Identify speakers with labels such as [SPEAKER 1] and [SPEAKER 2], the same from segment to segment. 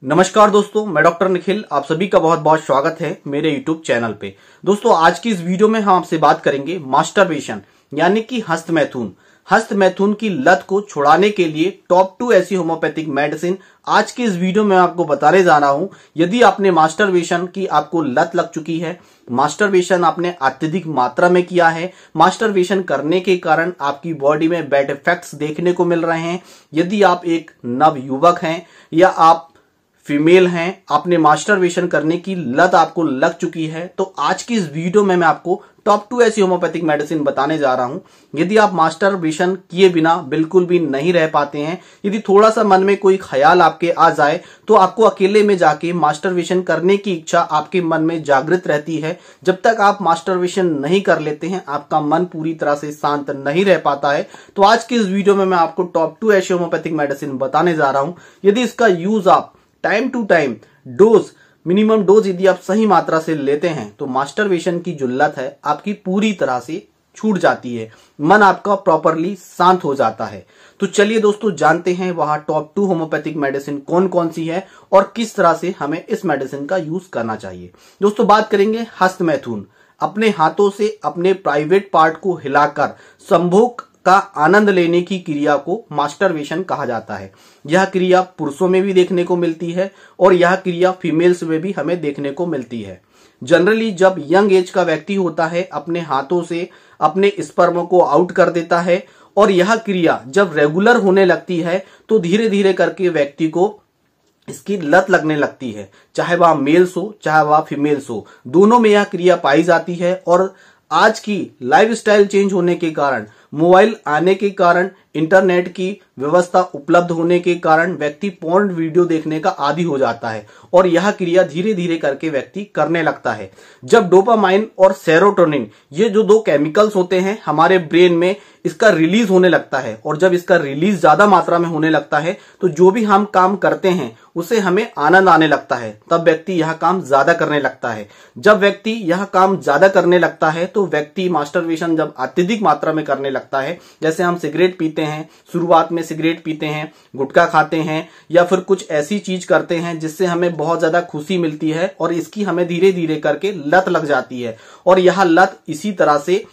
[SPEAKER 1] नमस्कार दोस्तों, मैं डॉक्टर निखिल। आप सभी का बहुत बहुत स्वागत है मेरे YouTube चैनल पे। दोस्तों, आज की इस वीडियो में हम आपसे बात करेंगे मास्टरबेशन यानी कि हस्तमैथुन। हस्तमैथुन की लत को छुड़ाने के लिए टॉप 2 ऐसी होम्योपैथिक मेडिसिन आज की इस वीडियो में आपको बताने जा रहा हूं। यदि आपने मास्टरबेशन की आपको लत लग चुकी है, मास्टरबेशन आपने अत्यधिक मात्रा में किया है, मास्टरबेशन करने के कारण आपकी बॉडी में बैड इफेक्ट्स देखने को मिल रहे हैं, यदि आप एक नव युवक हैं या आप फीमेल हैं, आपने मास्टरबेशन करने की लत आपको लग चुकी है, तो आज की इस वीडियो में मैं आपको टॉप 2 ऐसी होम्योपैथिक मेडिसिन बताने जा रहा हूं। यदि आप मास्टरबेशन किए बिना बिल्कुल भी नहीं रह पाते हैं, यदि थोड़ा सा मन में कोई ख्याल आपके आ जाए तो आपको अकेले में जाके मास्टरबेशन करने की इच्छा आपके मन में जागृत रहती है, जब तक आप मास्टरबेशन नहीं कर लेते हैं आपका मन पूरी तरह से शांत नहीं रह पाता है। तो आज की इस वीडियो में मैं आपको टॉप 2 ऐसी होम्योपैथिक मेडिसिन बताने जा रहा हूं। यदि इसका यूज आप time to time minimum dose यदि आप सही मात्रा से लेते हैं तो मास्टरबेशन की जो लत है आपकी पूरी तरह से छूट जाती है, मन आपका प्रॉपरली शांत हो जाता है। तो चलिए दोस्तों, जानते हैं वहां टॉप 2 होम्योपैथिक मेडिसिन कौन कौन सी है और किस तरह से हमें इस मेडिसिन का यूज करना चाहिए। दोस्तों, बात करेंगे हस्तमैथुन। अपने हाथों से अपने प्राइवेट पार्ट को हिलाकर संभोग का आनंद लेने की क्रिया को मास्टरबेशन कहा जाता है। यह क्रिया पुरुषों में भी देखने को मिलती है और यह क्रिया फीमेल्स में भी हमें देखने को मिलती है। जनरली जब यंग एज का व्यक्ति होता है, अपने हाथों से अपने स्पर्म को आउट कर देता है और यह क्रिया जब रेगुलर होने लगती है तो धीरे धीरे करके व्यक्ति को इसकी लत लगने लगती है। चाहे वह मेल्स हो चाहे वह फीमेल्स हो, दोनों में यह क्रिया पाई जाती है। और आज की लाइफस्टाइल चेंज होने के कारण, मोबाइल आने के कारण, इंटरनेट की व्यवस्था उपलब्ध होने के कारण व्यक्ति पोर्न वीडियो देखने का आदी हो जाता है और यह क्रिया धीरे धीरे करके व्यक्ति करने लगता है। जब डोपामाइन और सेरोटोनिन, ये जो 2 केमिकल्स होते हैं हमारे ब्रेन में, इसका रिलीज होने लगता है और जब इसका रिलीज ज्यादा मात्रा में होने लगता है तो जो भी हम काम करते हैं उसे हमें आनंद आने लगता है, तब व्यक्ति यह काम ज्यादा करने लगता है। जब व्यक्ति यह काम ज्यादा करने लगता है तो व्यक्ति मास्टरबेशन जब अत्यधिक मात्रा में करने लगता है, जैसे हम सिगरेट पीते हैं, शुरुआत में सिगरेट पीते हैं, गुटखा खाते हैं या फिर कुछ ऐसी चीज करते हैं जिससे हमें बहुत ज्यादा खुशी मिलती है और इसकी हमें धीरे धीरे करके लत लग जाती है और यह लत इसी तरह से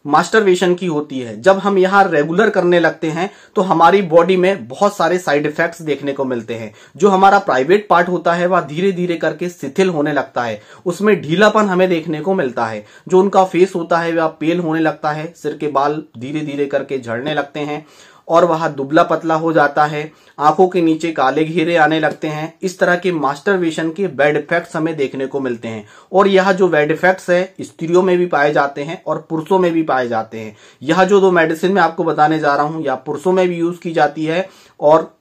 [SPEAKER 1] मास्टरबेशन की होती है। जब हम यहां रेगुलर करने लगते हैं तो हमारी बॉडी में बहुत सारे साइड इफेक्ट्स देखने को मिलते हैं। जो हमारा प्राइवेट पार्ट होता है वह धीरे धीरे करके शिथिल होने लगता है, उसमें ढीलापन हमें देखने को मिलता है। जो उनका फेस होता है वह पेल होने लगता है, सिर के बाल धीरे धीरे करके झड़ने लगते हैं और वह दुबला पतला हो जाता है, आंखों के नीचे काले घेरे आने लगते हैं। इस तरह के मास्टरबेशन के बैड इफेक्ट्स हमें देखने को मिलते हैं और यह जो बैड इफेक्ट्स है स्त्रियों में भी पाए जाते हैं और पुरुषों में भी पाए जाते हैं। यह जो 2 मेडिसिन मैं आपको बताने जा रहा हूं, यह पुरुषों में भी यूज की जाती है और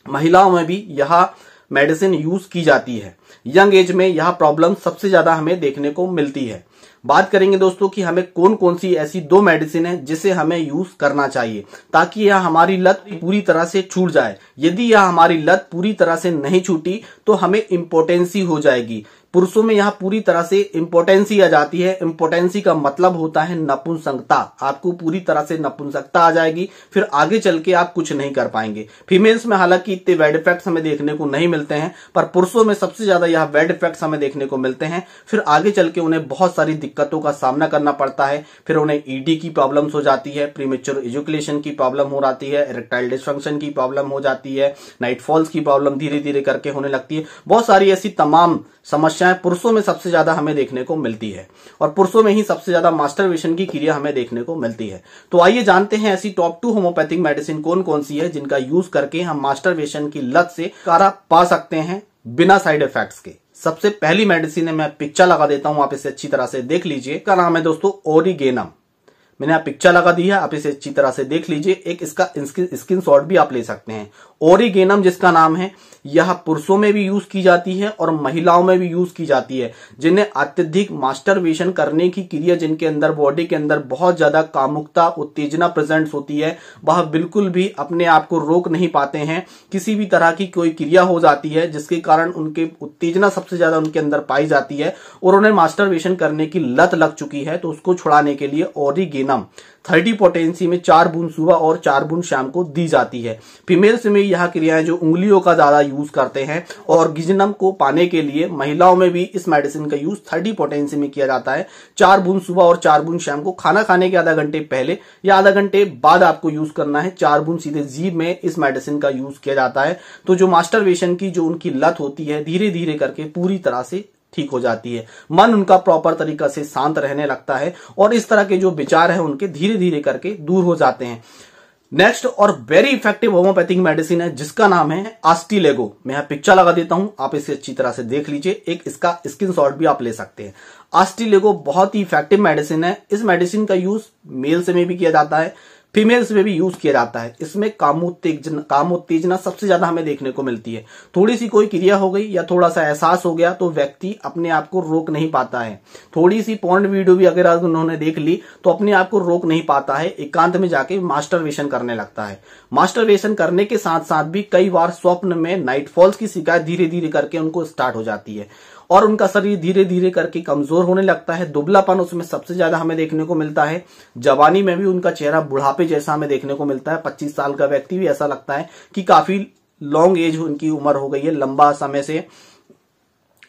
[SPEAKER 1] महिलाओं में भी यह मेडिसिन यूज की जाती है। यंग एज में यह प्रॉब्लम सबसे ज्यादा हमें देखने को मिलती है। बात करेंगे दोस्तों कि हमें कौन कौन सी ऐसी 2 मेडिसिन है जिसे हमें यूज करना चाहिए ताकि यह हमारी लत पूरी तरह से छूट जाए। यदि यह हमारी लत पूरी तरह से नहीं छूटी तो हमें इम्पोटेंसी हो जाएगी। पुरुषों में यह पूरी तरह से इम्पोटेंसी आ जाती है। इम्पोटेंसी का मतलब होता है नपुंसकता। आपको पूरी तरह से नपुंसकता आ जाएगी, फिर आगे चल के आप कुछ नहीं कर पाएंगे। फीमेल्स में हालांकि इतने बैड इफेक्ट्स हमें देखने को नहीं मिलते हैं, पर पुरुषों में सबसे ज्यादा यह बैड इफेक्ट्स हमें देखने को मिलते हैं। फिर आगे चल के उन्हें बहुत सारी दिक्कतों का सामना करना पड़ता है। फिर उन्हें ईडी की प्रॉब्लम्स हो जाती है, प्रीमेच्योर इजैकुलेशन की प्रॉब्लम हो जाती है, इरेक्टाइल डिसफंक्शन की प्रॉब्लम हो जाती है, नाइट फॉल्स की प्रॉब्लम धीरे धीरे करके होने लगती है। बहुत सारी ऐसी तमाम समस्याएं पुरुषों में सबसे ज्यादा हमें देखने को मिलती है और पुरुषों में ही सबसे ज्यादा मास्टरबेशन की क्रिया हमें देखने को मिलती है। तो आइए जानते हैं ऐसी टॉप 2 होम्योपैथिक मेडिसिन कौन कौन सी है जिनका यूज करके हम मास्टरबेशन की लत से छुटकारा पा सकते हैं बिना साइड इफेक्ट्स के। सबसे पहली मेडिसिन है, मैं पिक्चर लगा देता हूं, आप इसे अच्छी तरह से देख लीजिए। इसका नाम है दोस्तों ओरिगेनम। मैंने आप पिक्चर लगा दी है, आप इसे अच्छी तरह से देख लीजिए। एक इसका स्क्रीनशॉट भी आप ले सकते हैं। ओरिगेनम जिसका नाम है, यह पुरुषों में भी यूज की जाती है और महिलाओं में भी यूज की जाती है जिन्हें अत्यधिक मास्टरबेशन करने की क्रिया, जिनके अंदर बॉडी के अंदर बहुत ज्यादा कामुकता उत्तेजना प्रेजेंट होती है, वह बिल्कुल भी अपने आप को रोक नहीं पाते हैं। किसी भी तरह की कोई क्रिया हो जाती है जिसके कारण उनके उत्तेजना सबसे ज्यादा उनके अंदर पाई जाती है और उन्हें मास्टरबेशन करने की लत लग चुकी है, तो उसको छुड़ाने के लिए ओरिगेनम 30 पोटेंसी में 4 बूंद सुबह और 4 बूंद शाम को दी जाती है। फीमेल्स में यह क्रियाएं जो उंगलियों का ज्यादा यूज करते हैं, ऑर्गेजम को पाने के लिए महिलाओं में भी इस मेडिसिन का यूज 30 पोटेंसी में किया जाता है। 4 बूंद सुबह और 4 बूंद शाम को, खाना खाने के आधा घंटे पहले या आधा घंटे बाद आपको यूज करना है। 4 बूंद सीधे जीभ में इस मेडिसिन का यूज किया जाता है। तो जो मास्टरबेशन की जो उनकी लत होती है धीरे धीरे करके पूरी तरह से ठीक हो जाती है। मन उनका प्रॉपर तरीका से शांत रहने लगता है और इस तरह के जो विचार है उनके धीरे धीरे करके दूर हो जाते हैं। नेक्स्ट और वेरी इफेक्टिव होम्योपैथिक मेडिसिन है जिसका नाम है आस्टिलेगो। मैं यहां पिक्चर लगा देता हूं, आप इसे अच्छी तरह से देख लीजिए, एक इसका स्क्रीनशॉट भी आप ले सकते हैं। आस्टिलेगो बहुत ही इफेक्टिव मेडिसिन है। इस मेडिसिन का यूज मेल्स में भी किया जाता है, फीमेल्स में भी यूज किया जाता है। इसमें कामोत्तेजना सबसे ज्यादा हमें देखने को मिलती है। थोड़ी सी कोई क्रिया हो गई या थोड़ा सा एहसास हो गया तो व्यक्ति अपने आप को रोक नहीं पाता है। थोड़ी सी पॉर्न वीडियो भी अगर उन्होंने देख ली तो अपने आप को रोक नहीं पाता है, एकांत में जाके मास्टरबेशन करने लगता है। मास्टरबेशन करने के साथ साथ भी कई बार स्वप्न में नाइटफॉल्स की शिकायत धीरे धीरे करके उनको स्टार्ट हो जाती है और उनका शरीर धीरे धीरे करके कमजोर होने लगता है। दुबलापन उसमें सबसे ज्यादा हमें देखने को मिलता है। जवानी में भी उनका चेहरा बुढ़ापे जैसा हमें देखने को मिलता है। 25 साल का व्यक्ति भी ऐसा लगता है कि काफी लॉन्ग एज उनकी उम्र हो गई है, लंबा समय से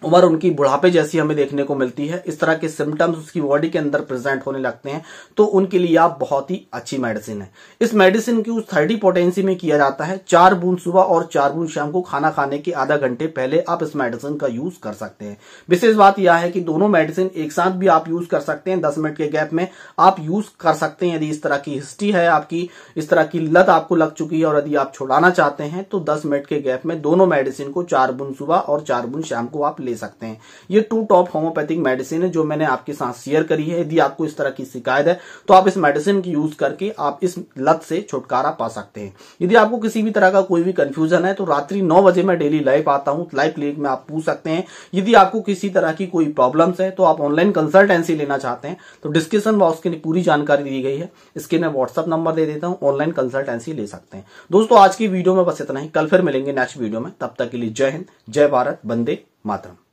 [SPEAKER 1] उम्र उनकी बुढ़ापे जैसी हमें देखने को मिलती है। इस तरह के सिम्टम्स उसकी बॉडी के अंदर प्रेजेंट होने लगते हैं तो उनके लिए आप बहुत ही अच्छी मेडिसिन है। इस मेडिसिन की 30 पोटेंसी में किया जाता है। 4 बूंद सुबह और 4 बूंद शाम को, खाना खाने के आधा घंटे पहले आप इस मेडिसिन का यूज कर सकते हैं। विशेष बात यह है कि दोनों मेडिसिन एक साथ भी आप यूज कर सकते हैं। 10 मिनट के गैप में आप यूज कर सकते हैं। यदि इस तरह की हिस्ट्री है आपकी, इस तरह की लत आपको लग चुकी है और यदि आप छुड़ाना चाहते हैं तो 10 मिनट के गैप में दोनों मेडिसिन को 4 बूंद सुबह और 4 बूंद शाम को आप ले सकते हैं। ये 2 टॉप होम्योपैथिक मेडिसिन है जो मैंने आपके साथ शेयर करी है। यदि आपको इस तरह की शिकायत है तो आप इस मेडिसिन की यूज करके आप इस लत से छुटकारा पा सकते हैं। यदि आपको किसी भी तरह का कोई भी कंफ्यूजन है तो रात्रि 9 बजे मैं डेली लाइव आता हूं, लाइव क्लिनिक में आप पूछ सकते हैं। यदि आपको किसी तरह की कोई प्रॉब्लम्स है तो आप ऑनलाइन कंसल्टेंसी लेना चाहते हैं तो डिस्क्रिप्शन बॉक्स की पूरी जानकारी दी गई है, इसके मैं व्हाट्सएप नंबर दे देता हूं, ऑनलाइन कंसल्टेंसी ले सकते हैं। दोस्तों आज की वीडियो में बस इतना ही, कल फिर मिलेंगे नेक्स्ट वीडियो में। तब तक के लिए जय हिंद, जय भारत, वंदे मातरम।